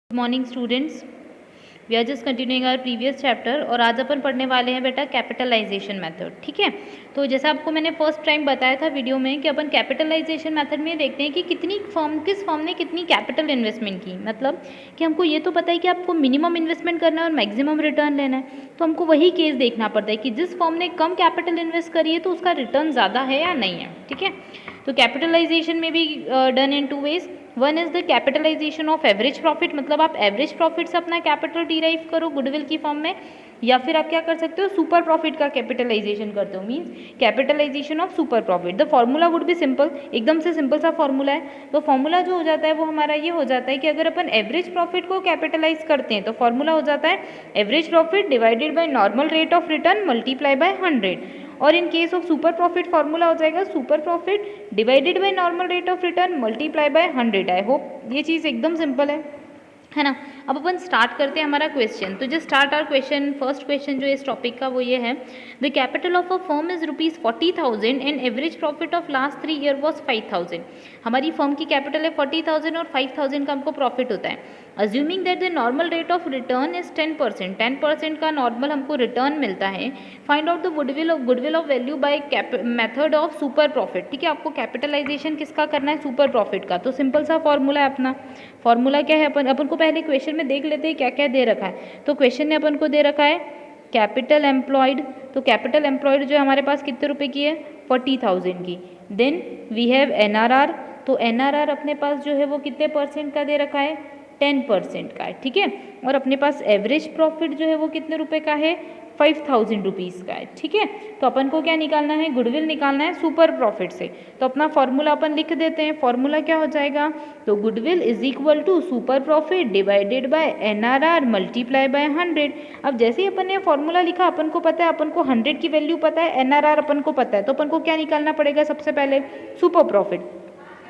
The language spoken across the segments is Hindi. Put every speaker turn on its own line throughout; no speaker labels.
Good morning students, we are just continuing our previous chapter और आज अपन पढ़ने वाले हैं बेटा कैपिटलाइजेशन मेथड। ठीक है, तो जैसा आपको मैंने फर्स्ट टाइम बताया था वीडियो में कि अपन कैपिटलाइजेशन मेथड में देखते हैं कि किस फर्म ने कितनी कैपिटल इन्वेस्टमेंट की। मतलब कि हमको ये तो पता है कि आपको मिनिमम इन्वेस्टमेंट करना है और मैक्सिमम रिटर्न लेना है, तो हमको वही केस देखना पड़ता है कि जिस फर्म ने कम कैपिटल इन्वेस्ट करी है तो उसका रिटर्न ज़्यादा है या नहीं है। ठीक है, तो कैपिटलाइजेशन में भी done in two ways. One is the capitalization of average profit, मतलब आप एवरेज प्रॉफिट से अपना कैपिटल डिराइव करो गुडविल की फॉर्म में, या फिर आप क्या कर सकते हो सुपर प्रॉफिट का कैपिटलाइजेशन करते हो, means capitalization of super profit. The formula would be simple, एकदम से सिंपल सा फॉर्मूला है। तो फॉर्मूला जो हो जाता है वो हमारा ये हो जाता है कि अगर अपन एवरेज प्रॉफिट को कैपिटलाइज करते हैं तो फॉर्मूला हो जाता है average profit divided by normal rate of return multiply by 100। और in case of super profit formula हो जाएगा super profit divided by normal rate of return multiply by 100। I hope ये चीज़ एकदम सिंपल है ना। अब अपन स्टार्ट करते हैं हमारा क्वेश्चन। तो जो start our question, first question जो इस टॉपिक का वो ये है, the capital of a firm is ₹40,000 and average profit of last 3 year was 5,000। हमारी फर्म की कैपिटल है 40,000 और 5,000 का हमको प्रॉफिट होता है। Assuming that the normal rate of return is 10%, 10% का नॉर्मल हमको रिटर्न मिलता है। Find out the goodwill of value by method of super profit. ठीक है, आपको कैपिटलाइजेशन किसका करना है, सुपर प्रॉफिट का। तो सिंपल सा फॉर्मूला है अपना। फॉर्मूला क्या है, अपन को पहले क्वेश्चन में देख लेते हैं क्या क्या दे रखा है। तो क्वेश्चन ने अपन को दे रखा है कैपिटल एम्प्लॉयड। तो कैपिटल एम्प्लॉयड जो हमारे पास कितने रुपए की है, 40,000 की। Then we have NRR। तो NRR अपने पास जो है वो कितने परसेंट का दे रखा है, 10% का है। ठीक है, और अपने पास एवरेज प्रॉफिट जो है वो कितने रुपए का है, 5,000 रुपीज़ का है। ठीक है, तो अपन को क्या निकालना है, गुडविल निकालना है सुपर प्रॉफिट से। तो अपना फॉर्मूला अपन लिख देते हैं। फॉर्मूला क्या हो जाएगा, तो goodwill is equal to super profit divided by NRR multiply by 100। अब जैसे ही अपन ने फॉर्मूला लिखा, अपन को पता है, अपन को 100 की वैल्यू पता है, NRR अपन को पता है, तो अपन को क्या निकालना पड़ेगा सबसे पहले, सुपर प्रॉफिट।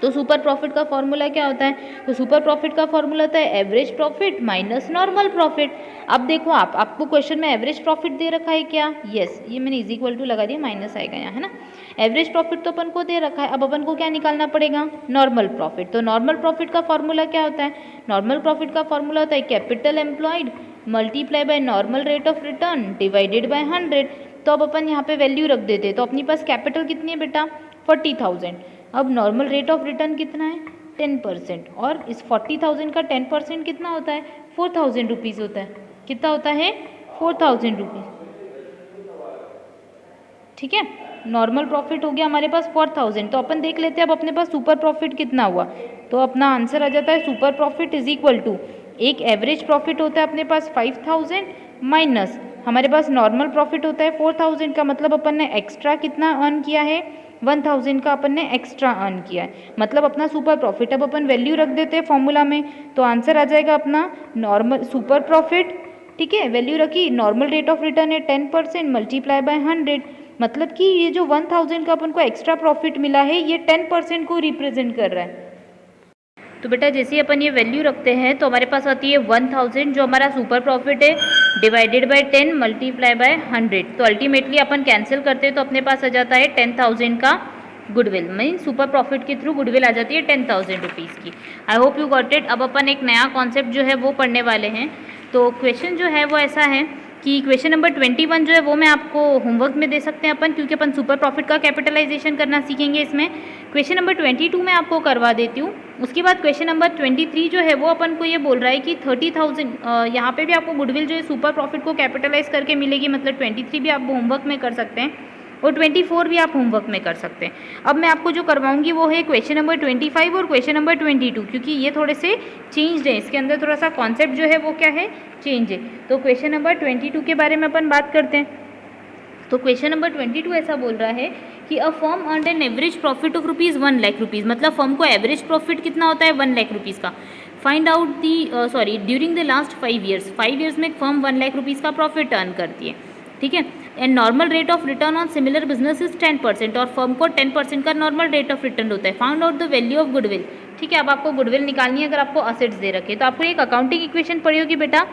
तो सुपर प्रॉफिट का फॉर्मूला क्या होता है, तो सुपर प्रॉफिट का फॉर्मूला होता है average profit minus normal profit. अब देखो आपको क्वेश्चन में एवरेज प्रॉफिट दे रखा है क्या, यस, ये मैंने इज इक्वल टू लगा दिया, माइनस आएगा यहाँ, है ना। एवरेज प्रॉफिट तो अपन को दे रखा है, अब अपन को क्या निकालना पड़ेगा, नॉर्मल प्रॉफिट। तो नॉर्मल प्रॉफिट का फॉर्मूला क्या होता है, नॉर्मल प्रॉफिट का फॉर्मूला होता है capital employed multiply by normal rate of return divided by 100। तो अब अपन यहाँ पे वैल्यू रख देते हैं। तो अपने पास कैपिटल कितनी है बेटा, 40,000। अब नॉर्मल रेट ऑफ रिटर्न कितना है, 10%, और इस 40,000 का 10% कितना होता है, 4,000 रुपीज़ होता है। कितना होता है, 4,000 रुपीज़। ठीक है, नॉर्मल प्रॉफिट हो गया हमारे पास 4,000। तो अपन देख लेते हैं अब अपने पास सुपर प्रॉफिट कितना हुआ। तो अपना आंसर आ जाता है super profit is equal to, एक एवरेज प्रॉफिट होता है अपने पास 5,000 माइनस हमारे पास नॉर्मल प्रॉफिट होता है 4,000 का, मतलब अपन ने एक्स्ट्रा कितना अर्न किया है, 1,000 का अपन ने एक्स्ट्रा अर्न किया है, मतलब अपना सुपर प्रॉफिट। अब अपन वैल्यू रख देते हैं फॉर्मूला में, तो आंसर आ जाएगा अपना नॉर्मल सुपर प्रॉफिट। ठीक है, वैल्यू रखी, नॉर्मल रेट ऑफ रिटर्न है 10% मल्टीप्लाई बाय 100, मतलब कि ये जो 1,000 का अपन को एक्स्ट्रा प्रॉफिट मिला है ये 10% को रिप्रेजेंट कर रहा है। तो बेटा जैसे ही अपन ये वैल्यू रखते हैं तो हमारे पास आती है 1,000 जो हमारा सुपर प्रॉफिट है डिवाइडेड बाय 10 मल्टीप्लाई बाय 100। तो अल्टीमेटली अपन कैंसिल करते हैं तो अपने पास आ जाता है 10,000 का गुडविल, मीन सुपर प्रॉफिट के थ्रू गुडविल आ जाती है 10,000 रुपीज़ की। I hope you got it. अब अपन एक नया कॉन्सेप्ट जो है वो पढ़ने वाले हैं। तो क्वेश्चन जो है वो ऐसा है कि क्वेश्चन नंबर 21 जो है वो मैं आपको होमवर्क में दे सकते हैं अपन, क्योंकि अपन सुपर प्रॉफिट का कैपिटलाइजेशन करना सीखेंगे इसमें। क्वेश्चन नंबर 22 मैं आपको करवा देती हूँ। उसके बाद क्वेश्चन नंबर 23 जो है वो अपन को ये बोल रहा है कि 30,000, यहाँ पे भी आपको गुडविल जो है सुपर प्रॉफिट को कैपिटलाइज करके मिलेगी, मतलब 23 भी आप होमवर्क में कर सकते हैं और 24 भी आप होमवर्क में कर सकते हैं। अब मैं आपको जो करवाऊंगी वो है क्वेश्चन नंबर 25 और क्वेश्चन नंबर 22, क्योंकि ये थोड़े से चेंज्ड है, इसके अंदर थोड़ा सा कॉन्सेप्ट जो है वो क्या है, चेंज है। तो क्वेश्चन नंबर 22 के बारे में अपन बात करते हैं। तो क्वेश्चन नंबर 22 ऐसा बोल रहा है कि a firm earn an average profit of ₹1 lakh rupees, मतलब फर्म को एवरेज प्रॉफिट कितना होता है, 1 लाख रुपीज़ का। Find out the during the last 5 years, 5 years में एक फर्म 1 लाख रुपीज़ का प्रॉफिट अर्न करती है। ठीक है, and normal rate of return on similar business is 10%, और फर्म को 10% का नॉर्मल रेट ऑफ रिटर्न होता है। Found out the value of goodwill. ठीक है, अब आपको गुडविल निकालनी है अगर आपको असेट्स दे रखे, तो आपको एक अकाउंटिंग इक्वेशन पड़ी होगी बेटा,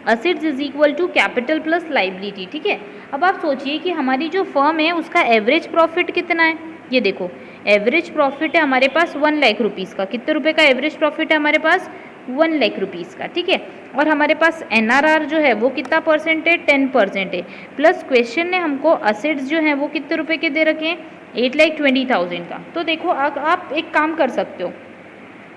assets is equal to capital plus liability. ठीक है, अब आप सोचिए कि हमारी जो फर्म है उसका एवरेज प्रॉफिट कितना है। ये देखो एवरेज प्रॉफिट है हमारे पास 1 लाख रुपीज़ का। कितने रुपए का एवरेज प्रॉफिट है हमारे पास, 1 लाख रुपीज़ का, ठीक है। और हमारे पास NRR जो है वो कितना परसेंट है, 10% है। प्लस क्वेश्चन ने हमको असेट्स जो हैं वो कितने रुपए के दे रखे हैं, 8,20,000 का। तो देखो आप एक काम कर सकते हो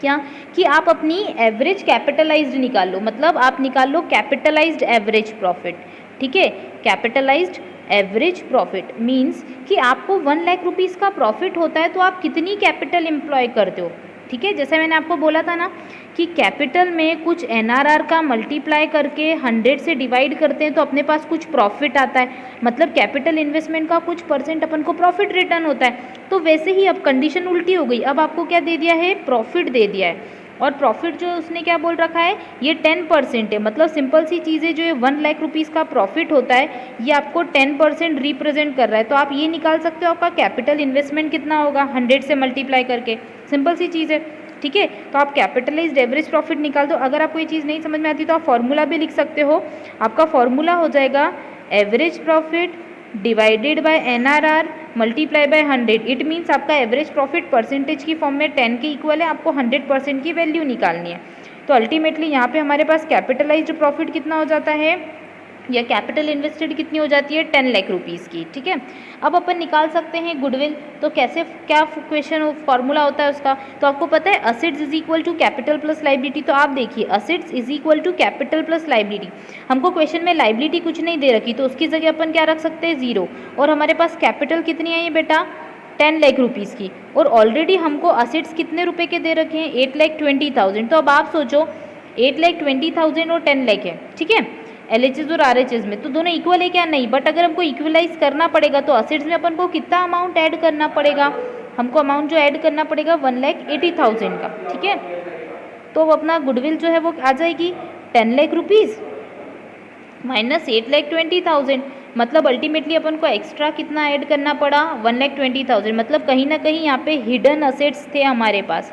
क्या, कि आप अपनी एवरेज कैपिटलाइज्ड निकाल लो, मतलब आप निकाल लो कैपिटलाइज्ड एवरेज प्रॉफिट, ठीक है। कैपिटलाइज्ड एवरेज प्रॉफिट मीन्स कि आपको 1 लाख रुपीज़ का प्रॉफिट होता है तो आप कितनी कैपिटल एम्प्लॉय करते हो, ठीक है। जैसे मैंने आपको बोला था ना कि कैपिटल में कुछ NRR का मल्टीप्लाई करके 100 से डिवाइड करते हैं तो अपने पास कुछ प्रॉफिट आता है, मतलब कैपिटल इन्वेस्टमेंट का कुछ परसेंट अपन को प्रॉफिट रिटर्न होता है। तो वैसे ही अब कंडीशन उल्टी हो गई, अब आपको क्या दे दिया है, प्रॉफिट दे दिया है। और प्रॉफिट जो उसने क्या बोल रखा है, ये 10% है, मतलब सिंपल सी चीज़ें जो ये 1 लाख रुपीज़ का प्रॉफिट होता है ये आपको 10% रिप्रेजेंट कर रहा है। तो आप ये निकाल सकते हो आपका कैपिटल इन्वेस्टमेंट कितना होगा, 100 से मल्टीप्लाई करके, सिंपल सी चीज़ है, ठीक है। तो आप कैपिटलाइज्ड एवरेज प्रॉफिट निकाल दो। अगर आपको ये चीज़ नहीं समझ में आती तो आप फॉर्मूला भी लिख सकते हो। आपका फॉर्मूला हो जाएगा average profit divided by NRR multiply by 100। It means आपका एवरेज प्रॉफिट परसेंटेज की फॉर्म में 10 के इक्वल है, आपको 100% की वैल्यू निकालनी है। तो अल्टीमेटली यहाँ पे हमारे पास कैपिटलाइज्ड प्रॉफिट कितना हो जाता है, या कैपिटल इन्वेस्टेड कितनी हो जाती है, 10 लाख रुपीज़ की, ठीक है। अब अपन निकाल सकते हैं गुडविल। तो कैसे, क्या क्वेश्चन फॉर्मूला होता है उसका, तो आपको पता है assets is equal to capital plus liability. तो आप देखिए assets is equal to capital plus liability. हमको क्वेश्चन में लाइबिलिटी कुछ नहीं दे रखी तो उसकी जगह अपन क्या रख सकते हैं, 0। और हमारे पास कैपिटल कितनी आई है बेटा, 10 लाख रुपीज़ की। और ऑलरेडी हमको असेट्स कितने रुपए के दे रखे हैं, 8,20,000। तो अब आप सोचो 8,20,000 और 10 लाख है, ठीक है, LHS और RHS में, तो दोनों इक्वल है क्या, नहीं। बट अगर हमको इक्वलाइज करना पड़ेगा तो असेट्स में अपन को कितना अमाउंट ऐड करना पड़ेगा, हमको अमाउंट जो ऐड करना पड़ेगा 1,80,000 का, ठीक है। तो अपना गुडविल जो है वो आ जाएगी 10 लाख रुपीज़ माइनस 8,20,000, मतलब अल्टीमेटली अपन को एक्स्ट्रा कितना ऐड करना पड़ा, 1,20,000। मतलब कहीं ना कहीं यहाँ पे हिडन असेट्स थे हमारे पास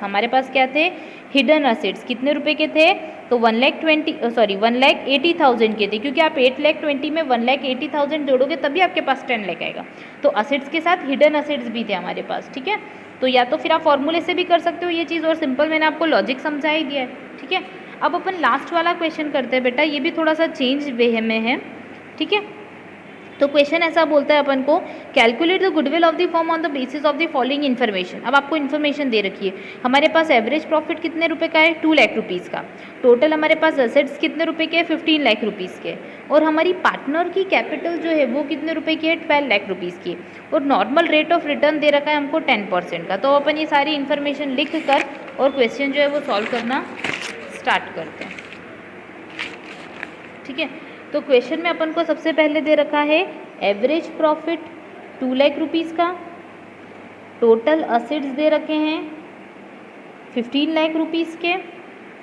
क्या थे, हिडन असेट्स। कितने रुपए के थे, तो 1,80,000 के थे, क्योंकि आप 8,20,000 में 1,80,000 जोड़ोगे तभी आपके पास 10 लाख आएगा। तो असेट्स के साथ हिडन असेट्स भी थे हमारे पास, ठीक है। तो या तो फिर आप फॉर्मूले से भी कर सकते हो ये चीज़, और सिंपल मैंने आपको लॉजिक समझा ही दिया है, ठीक है। अब अपन लास्ट वाला क्वेश्चन करते हैं बेटा, ये भी थोड़ा सा चेंज वे में है, ठीक है। तो क्वेश्चन ऐसा बोलता है अपन को, calculate the goodwill of the firm on the basis of the following information. अब आपको इन्फॉर्मेशन दे रखी है, हमारे पास एवरेज प्रॉफिट कितने रुपए का है, 2 लाख रुपीज़ का। टोटल हमारे पास असेट्स कितने रुपए के, 15 लाख रुपीज़ के। और हमारी पार्टनर की कैपिटल जो है वो कितने रुपए की है, 12 लाख रुपीज़ की। और नॉर्मल रेट ऑफ रिटर्न दे रखा है हमको 10% का। तो अपन ये सारी इन्फॉर्मेशन लिख कर और क्वेश्चन जो है वो सॉल्व करना स्टार्ट करते हैं, ठीक है। तो क्वेश्चन में अपन को सबसे पहले दे रखा है एवरेज प्रॉफिट 2 लाख रुपीज़ का, टोटल असेट्स दे रखे हैं 15 लाख रुपीज़ के,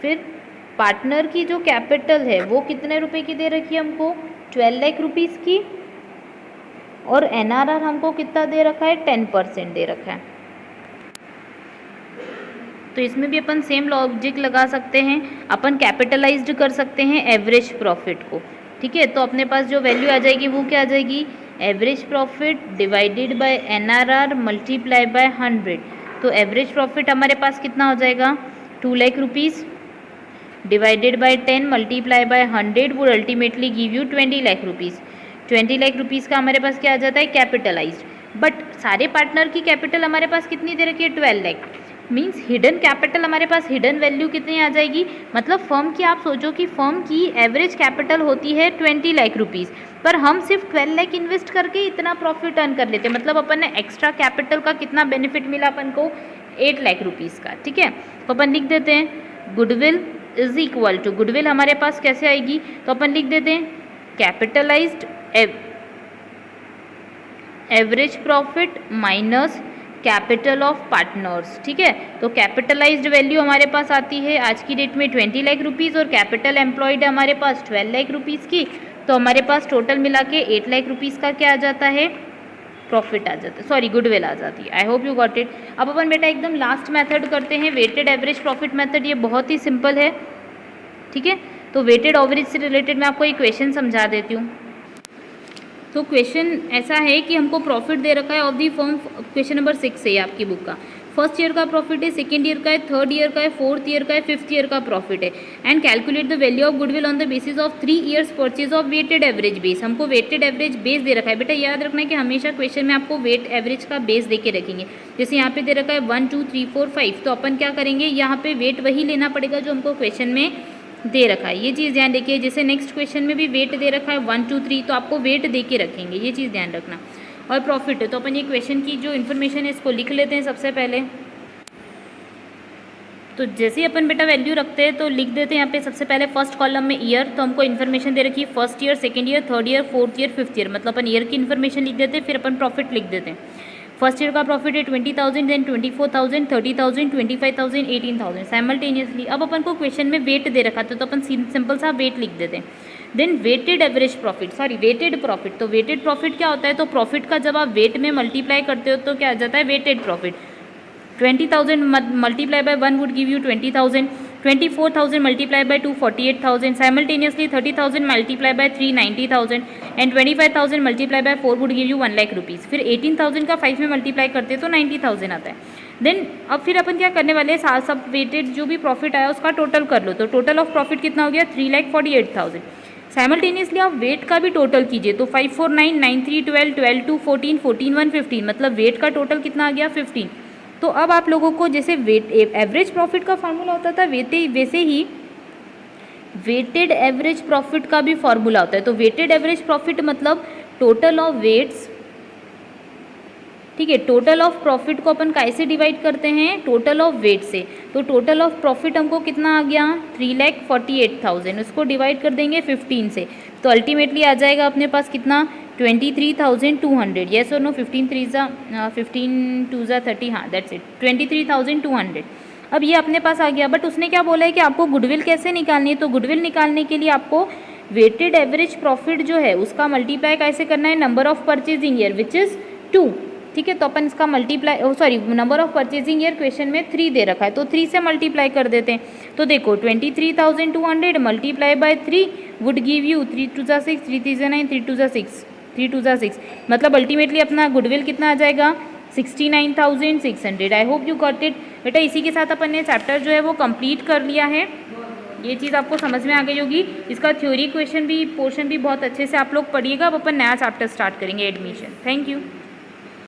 फिर पार्टनर की जो कैपिटल है वो कितने रुपए की दे रखी है हमको, 12 लाख रुपीज़ की। और NRR हमको कितना दे रखा है, 10% दे रखा है। तो इसमें भी अपन सेम लॉजिक लगा सकते हैं, अपन कैपिटलाइज्ड कर सकते हैं एवरेज प्रॉफिट को, ठीक है। तो अपने पास जो वैल्यू आ जाएगी वो क्या आ जाएगी, average profit divided by NRR multiply by 100। तो एवरेज प्रॉफिट हमारे पास कितना हो जाएगा, 2 lakh rupees divided by 10 multiply by 100 would ultimately give you 20 lakh rupees. 20 lakh rupees का हमारे पास क्या आ जाता है, कैपिटलाइज्ड। बट सारे पार्टनर की कैपिटल हमारे पास कितनी दे रखी है, 12 लाख। मीन्स हिडन कैपिटल हमारे पास, हिडन वैल्यू कितनी आ जाएगी, मतलब फर्म की, आप सोचो कि फर्म की एवरेज कैपिटल होती है 20 लाख रुपीज़, पर हम सिर्फ 12 लाख इन्वेस्ट करके इतना प्रॉफिट अर्न कर लेते हैं। मतलब अपन ने एक्स्ट्रा कैपिटल का कितना बेनिफिट मिला अपन को, 8 लाख रुपीज़ का, ठीक है। तो अपन लिख देते हैं goodwill is equal to, goodwill हमारे पास कैसे आएगी, तो अपन लिख देते हैं capitalized average profit minus capital of partners, ठीक है। तो कैपिटलाइज्ड वैल्यू हमारे पास आती है आज की डेट में 20 लाख रुपीज़, और कैपिटल एम्प्लॉयड हमारे पास 12 लाख रुपीज़ की। तो हमारे पास टोटल मिला के 8 लाख रुपीज़ का क्या आ जाता है, प्रॉफिट आ जाता है, सॉरी गुडविल आ जाती है। I hope you got it. अब अपन बेटा एकदम लास्ट मेथड करते हैं, वेटेड एवरेज प्रॉफिट मेथड। ये बहुत ही सिंपल है, ठीक है। तो वेटेड एवरेज से रिलेटेड मैं आपको एक क्वेश्चन समझा देती हूँ। तो क्वेश्चन ऐसा है कि हमको प्रॉफिट दे रखा है of the firm, question number 6 है आपकी बुक का, फर्स्ट ईयर का प्रॉफिट है, सेकेंड ईयर का है, थर्ड ईयर का है, फोर्थ ईयर का है, फिफ्थ ईयर का प्रॉफिट है। And calculate the value of goodwill on the basis of 3 years purchase of weighted average base. हमको वेटेड एवरेज बेस दे रखा है। बेटा याद रखना है कि हमेशा क्वेश्चन में आपको वेट एवरेज का बेस दे के रखेंगे। जैसे यहाँ पे दे रखा है 1 2 3 4 5, तो अपन क्या करेंगे, यहाँ पे वेट वही लेना पड़ेगा जो हमको क्वेश्चन में दे रखा है। ये चीज़ ध्यान रखिए। जैसे नेक्स्ट क्वेश्चन में भी वेट दे रखा है 1 2 3, तो आपको वेट दे के रखेंगे, ये चीज़ ध्यान रखना। और प्रॉफिट है तो अपन ये क्वेश्चन की जो इन्फॉर्मेशन है इसको लिख लेते हैं सबसे पहले। तो जैसे ही अपन बेटा वैल्यू रखते हैं तो लिख देते हैं यहाँ पे सबसे पहले फर्स्ट कॉलम में ईयर, तो हमको इन्फॉर्मेशन दे रखी है first year, second year, third year, fourth year, fifth year, मतलब अपन ईयर की इन्फॉर्मेशन लिख देते हैं, फिर अपन प्रॉफिट लिख देते हैं। फर्स्ट ईयर का प्रॉफिट है 20,000, देन 24,000, 30,000, 25,000, 18,000 साइमल्टेनियसली। अब अपन को क्वेश्चन में वेट दे रखा था तो अपन सिंपल सा वेट लिख देते हैं। Then weighted average profit, sorry weighted profit. तो वेटेड प्रॉफिट क्या होता है, तो प्रॉफिट का जब आप वेट में मल्टीप्लाई करते हो तो क्या आ जाता है, weighted profit. 20,000 multiply by 1 would give you 20,000, 24,000 multiply by 2 48,000, simultaneously 30,000 multiply by 3 90,000 and 25,000 multiply by 4 would give you 1 lakh rupees. फिर 18,000 का 5 में मल्टीप्लाई करते हैं तो 90,000 आता है। देन अब फिर अपन क्या करने वाले हैं, सब वेटेड जो भी प्रॉफिट आया उसका टोटल कर लो। तो टोटल ऑफ प्रॉफिट कितना हो गया, 3,48,000। साइमल्टेनियसली आप वेट का भी टोटल कीजिए, तो 5 4 9 9 3 12 12 2 14 14 1 15, मतलब वेट का टोटल कितना आ गया 15। तो अब आप लोगों को जैसे वेट एवरेज प्रॉफिट का फार्मूला होता था वैसे ही वेटेड एवरेज प्रॉफिट का भी फार्मूला होता है। तो वेटेड एवरेज प्रॉफिट मतलब टोटल ऑफ वेट्स, ठीक है। टोटल ऑफ प्रॉफिट को अपन कैसे डिवाइड करते हैं, टोटल ऑफ वेट से। तो टोटल ऑफ प्रॉफिट हमको कितना आ गया 3,48,000, उसको डिवाइड कर देंगे 15 से, तो अल्टीमेटली आ जाएगा अपने पास कितना 23,200। येस और नो, 15 2 30, हाँ दैट्स इट, 23,200। अब ये अपने पास आ गया। बट उसने क्या बोला है कि आपको गुडविल कैसे निकालनी है, तो गुडविल निकालने के लिए आपको वेटेड एवरेज प्रॉफिट जो है उसका मल्टीप्लाई कैसे करना है, number of purchasing year which is 2, ठीक है। तो अपन इसका multiply sorry number of purchasing year question में 3 दे रखा है, तो 3 से मल्टीप्लाई कर देते हैं। तो देखो 23,200 multiply by 3 would give you 3 2 6, 3 3 9, 3 2 6, 3 2 6, मतलब अल्टीमेटली अपना गुडविल कितना आ जाएगा 69,600। I hope you got it. बेटा इसी के साथ अपन ने चैप्टर जो है वो कंप्लीट कर लिया है। ये चीज़ आपको समझ में आ गई होगी। इसका थ्योरी क्वेश्चन भी पोर्शन भी बहुत अच्छे से आप लोग पढ़िएगा। अब अपन नया चैप्टर स्टार्ट करेंगे, एडमिशन। Thank you.